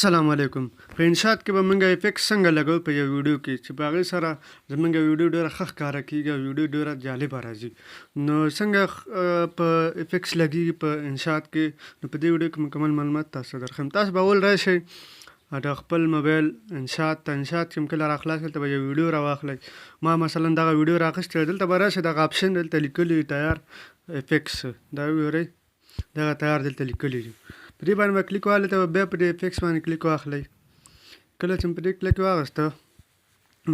السلام علیکم. په انشاءت کې به موږ افیکټس څنګه لګو په یو ویډیو کې چې په هغې سره زموږ ویډیو ډېره ښه ښکاره کېږي او ویډیو ډېره جالبه راځي. نو څنګه په افیکټس لګېږي په انشاءت کې، نو په دې ویډیو کې مکمل معلومات تاسو ته درښیم. تاسو به اول راشئ د خپل موبایل انشاءت چې کوم کله راخلاص کړئ ته به یو ویډیو راواخلئ. ما مثلا دغه ویډیو رااخیستی، دلته به راشئ، دغه اپشن دلته لیکلي تیار افیکټس، دا وګورئ، دغه تیار دلته لیکلي دي. په دې باندې به کلیک واخلئ، ته به بیا په دې افیکټس باندې کلیک واخلئ. کله چې په دې کلیک واخیسته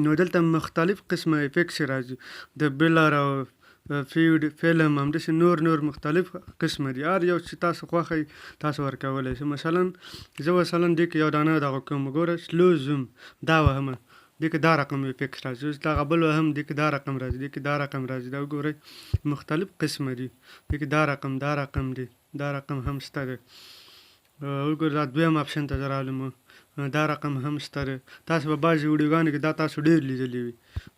نو دلته مختلف قسمه افیکټس راځي، د بلر او فیډ فلم همداسې نور مختلف قسمه دي. هر یو چې تاسو خوښوي تاسو ورکولی شئ. مثلا زه مثلا دې کې یو دانه دغه کوم، ګوره سلو زوم دا وهمه، دې کې دا رقم افیکټس راځي. اوس دغه بل وهم، دې کې دا رقم راځي، دې کې دا رقم راځي. دا وګورئ مختلف قسمه دي. دې کې دا رقم دی، دا رقم هم شته دی. وګورئ دا دویم اپشن ته زه رالم، دا رقم هم شته دی. تاسو په بعضې ویډیوګانو کې دا تاسو ډېر لیدلي وي.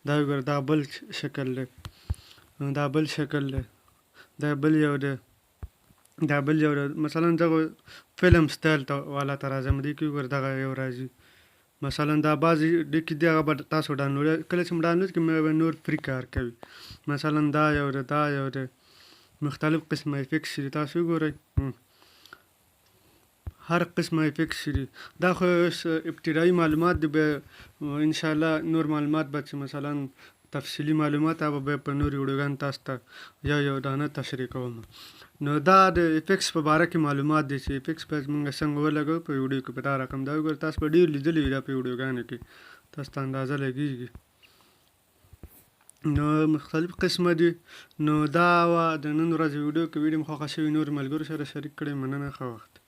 دا وګورئ دا بل شکل دی، دا بل شکل دی، دا بل یو دی، دا بل یو دی. مثلا دغه فلم سټایل ته والا ته راځم، دې کې وګورئ دغه یو راځي. مثلا دا بعضې دې کې دغه به تاسو ډاونلوډ کله چې ډاونلوډ کړئ به نور فری کار کوي. مثلا دا یو دی، دا یو دی، مختلف قسمه افیکټس دي. تاسو وګورئ هر قسمه افیکټس دي. دا خو ابتدایي معلومات دي، به انشاءالله نور معلومات به چې مثلا تفصیلي معلومات هغه به په نورو ویډیوګانو تاسو ته یو دانه تشریح کوم. نو دا د افیکټس په باره کې معلومات دي چې افیکټس باید موږ څنګه ولګوو په ویډیو کې په دا رقم. دا وګورئ تاسو به ډېر لیدلي وي دا په ویډیوګانو کې، تاسو ته اندازه لګېږي. نو مختلف قسمه دي. نو دا وه د نن ورځې ویډیو. که ویډیو مو خوښه شوي نور ملګرو سره شریک کړئ. مننه، ښه وخت.